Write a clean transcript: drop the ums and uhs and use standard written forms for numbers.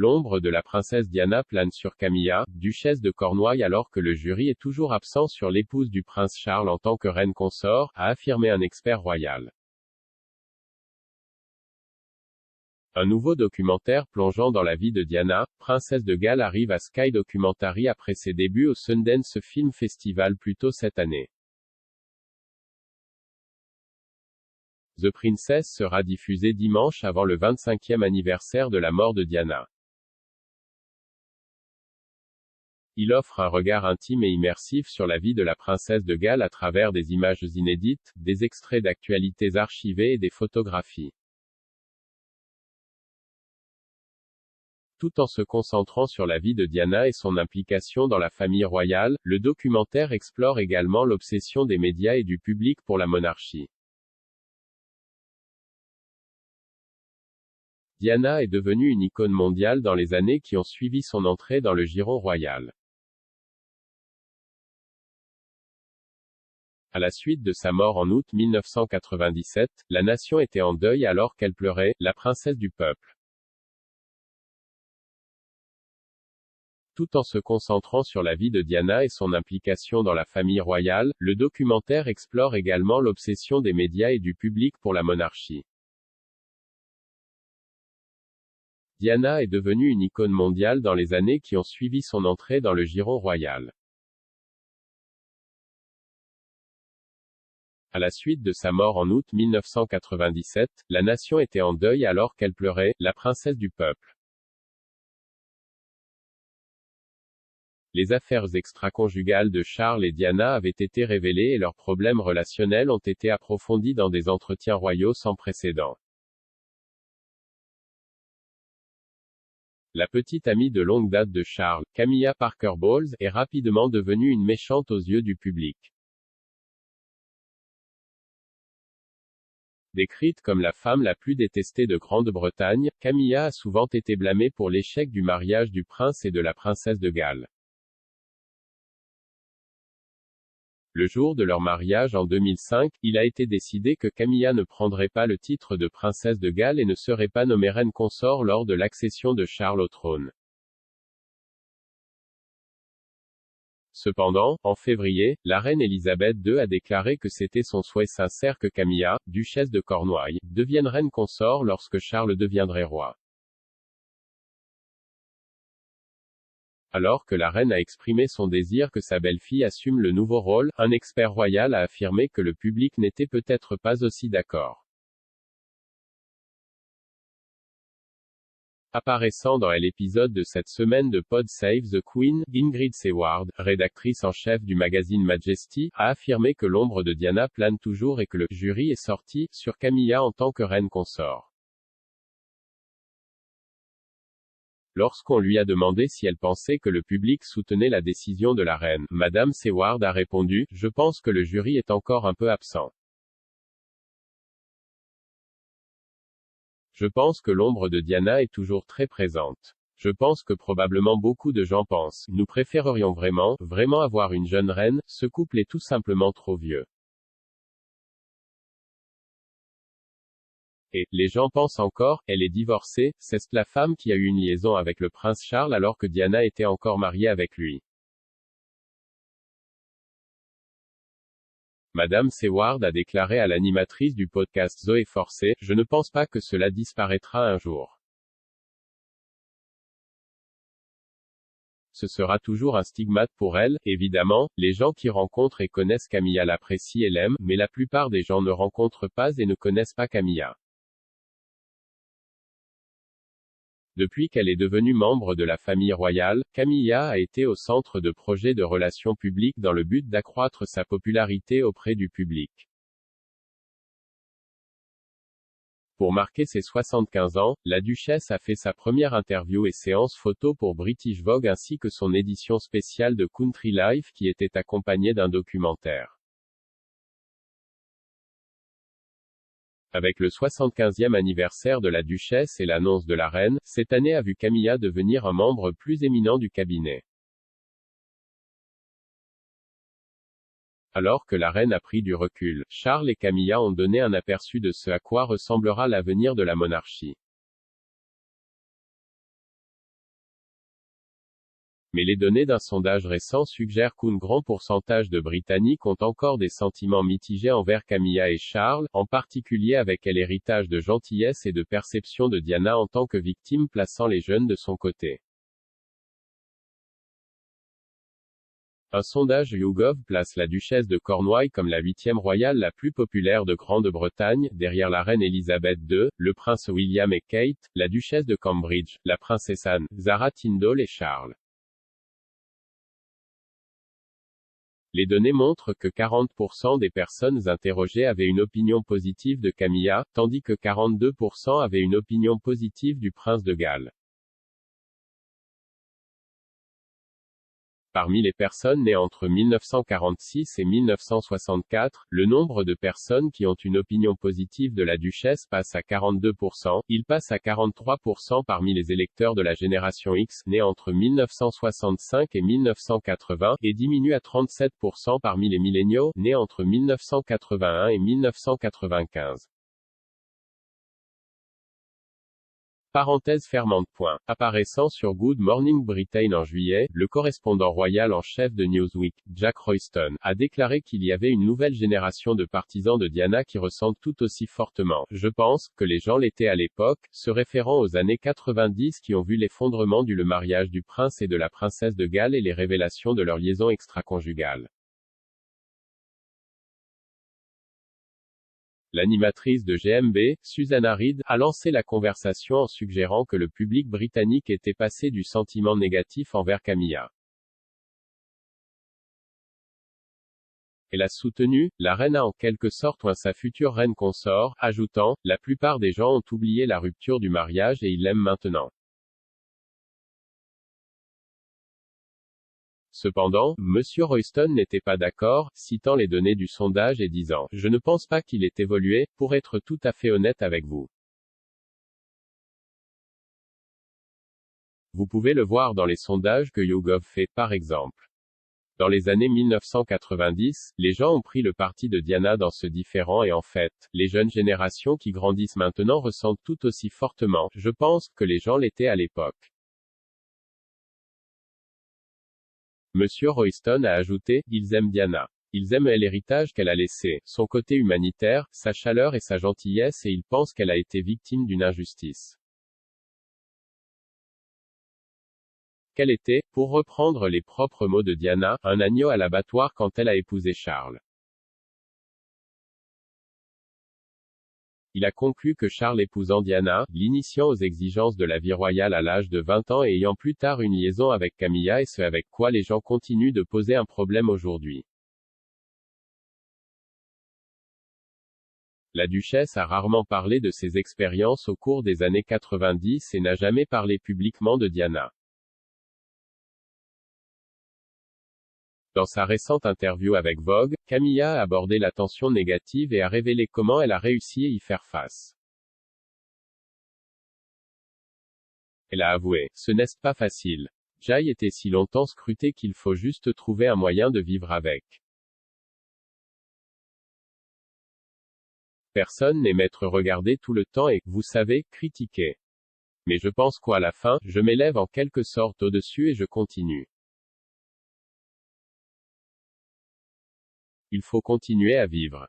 L'ombre de la princesse Diana plane sur Camilla, duchesse de Cornouailles alors que le jury est toujours absent sur l'épouse du prince Charles en tant que reine consort, a affirmé un expert royal. Un nouveau documentaire plongeant dans la vie de Diana, princesse de Galles arrive à Sky Documentary après ses débuts au Sundance Film Festival plus tôt cette année. The Princess sera diffusé dimanche avant le 25e anniversaire de la mort de Diana. Il offre un regard intime et immersif sur la vie de la princesse de Galles à travers des images inédites, des extraits d'actualités archivées et des photographies. Tout en se concentrant sur la vie de Diana et son implication dans la famille royale, le documentaire explore également l'obsession des médias et du public pour la monarchie. Diana est devenue une icône mondiale dans les années qui ont suivi son entrée dans le giron royal. À la suite de sa mort en août 1997, la nation était en deuil alors qu'elle pleurait, la princesse du peuple. Tout en se concentrant sur la vie de Diana et son implication dans la famille royale, le documentaire explore également l'obsession des médias et du public pour la monarchie. Diana est devenue une icône mondiale dans les années qui ont suivi son entrée dans le giron royal. À la suite de sa mort en août 1997, la nation était en deuil alors qu'elle pleurait, la princesse du peuple. Les affaires extra-conjugales de Charles et Diana avaient été révélées et leurs problèmes relationnels ont été approfondis dans des entretiens royaux sans précédent. La petite amie de longue date de Charles, Camilla Parker Bowles, est rapidement devenue une méchante aux yeux du public. Décrite comme la femme la plus détestée de Grande-Bretagne, Camilla a souvent été blâmée pour l'échec du mariage du prince et de la princesse de Galles. Le jour de leur mariage en 2005, il a été décidé que Camilla ne prendrait pas le titre de princesse de Galles et ne serait pas nommée reine consort lors de l'accession de Charles au trône. Cependant, en février, la reine Elisabeth II a déclaré que c'était son souhait sincère que Camilla, duchesse de Cornouailles, devienne reine consort lorsque Charles deviendrait roi. Alors que la reine a exprimé son désir que sa belle-fille assume le nouveau rôle, un expert royal a affirmé que le public n'était peut-être pas aussi d'accord. Apparaissant dans l'épisode de cette semaine de Pod Save the Queen, Ingrid Seward, rédactrice en chef du magazine Majesty, a affirmé que l'ombre de Diana plane toujours et que le jury est sorti sur Camilla en tant que reine consort. Lorsqu'on lui a demandé si elle pensait que le public soutenait la décision de la reine, Madame Seward a répondu: « Je pense que le jury est encore un peu absent. Je pense que l'ombre de Diana est toujours très présente. Je pense que probablement beaucoup de gens pensent, nous préférerions vraiment avoir une jeune reine, ce couple est tout simplement trop vieux. Et, les gens pensent encore, elle est divorcée, c'est la femme qui a eu une liaison avec le prince Charles alors que Diana était encore mariée avec lui. » Madame Seward a déclaré à l'animatrice du podcast Zoé Forcé: « Je ne pense pas que cela disparaîtra un jour. Ce sera toujours un stigmate pour elle, évidemment, les gens qui rencontrent et connaissent Camilla l'apprécient et l'aiment, mais la plupart des gens ne rencontrent pas et ne connaissent pas Camilla. Depuis qu'elle est devenue membre de la famille royale, Camilla a été au centre de projets de relations publiques dans le but d'accroître sa popularité auprès du public. Pour marquer ses 75 ans, la duchesse a fait sa première interview et séance photo pour British Vogue ainsi que son édition spéciale de Country Life qui était accompagnée d'un documentaire. Avec le 75e anniversaire de la duchesse et l'annonce de la reine, cette année a vu Camilla devenir un membre plus éminent du cabinet. Alors que la reine a pris du recul, Charles et Camilla ont donné un aperçu de ce à quoi ressemblera l'avenir de la monarchie. Mais les données d'un sondage récent suggèrent qu'un grand pourcentage de Britanniques ont encore des sentiments mitigés envers Camilla et Charles, en particulier avec l'héritage de gentillesse et de perception de Diana en tant que victime, plaçant les jeunes de son côté. Un sondage YouGov place la duchesse de Cornouailles comme la 8e royale la plus populaire de Grande-Bretagne, derrière la reine Elisabeth II, le prince William et Kate, la duchesse de Cambridge, la princesse Anne, Zara Tindall et Charles. Les données montrent que 40% des personnes interrogées avaient une opinion positive de Camilla, tandis que 42% avaient une opinion positive du prince de Galles. Parmi les personnes nées entre 1946 et 1964, le nombre de personnes qui ont une opinion positive de la duchesse passe à 42%, il passe à 43% parmi les électeurs de la génération X, nés entre 1965 et 1980, et diminue à 37% parmi les milléniaux, nés entre 1981 et 1995. Parenthèse fermante. Apparaissant sur Good Morning Britain en juillet, le correspondant royal en chef de Newsweek, Jack Royston, a déclaré qu'il y avait une nouvelle génération de partisans de Diana qui ressentent tout aussi fortement, je pense, que les gens l'étaient à l'époque, se référant aux années 90 qui ont vu l'effondrement le mariage du prince et de la princesse de Galles et les révélations de leur liaison extra-conjugale. L'animatrice de GMB, Susanna Reid, a lancé la conversation en suggérant que le public britannique était passé du sentiment négatif envers Camilla. Elle a soutenu, la reine a en quelque sorte oint sa future reine consort, ajoutant, la plupart des gens ont oublié la rupture du mariage et ils l'aiment maintenant. Cependant, M. Royston n'était pas d'accord, citant les données du sondage et disant « Je ne pense pas qu'il ait évolué, pour être tout à fait honnête avec vous. Vous pouvez le voir dans les sondages que YouGov fait, par exemple. Dans les années 1990, les gens ont pris le parti de Diana dans ce différend et en fait, les jeunes générations qui grandissent maintenant ressentent tout aussi fortement, je pense, que les gens l'étaient à l'époque. » Monsieur Royston a ajouté, ils aiment Diana. Ils aiment l'héritage qu'elle a laissé, son côté humanitaire, sa chaleur et sa gentillesse et ils pensent qu'elle a été victime d'une injustice. Qu'elle était, pour reprendre les propres mots de Diana, un agneau à l'abattoir quand elle a épousé Charles. Il a conclu que Charles épousant Diana, l'initiant aux exigences de la vie royale à l'âge de 20 ans et ayant plus tard une liaison avec Camilla et ce avec quoi les gens continuent de poser un problème aujourd'hui. La duchesse a rarement parlé de ses expériences au cours des années 90 et n'a jamais parlé publiquement de Diana. Dans sa récente interview avec Vogue, Camilla a abordé la tension négative et a révélé comment elle a réussi à y faire face. Elle a avoué, ce n'est pas facile. J'ai été si longtemps scruté qu'il faut juste trouver un moyen de vivre avec. Personne n'est m'être regardé tout le temps et, vous savez, critiqué. Mais je pense qu'à la fin, je m'élève en quelque sorte au-dessus et je continue. Il faut continuer à vivre.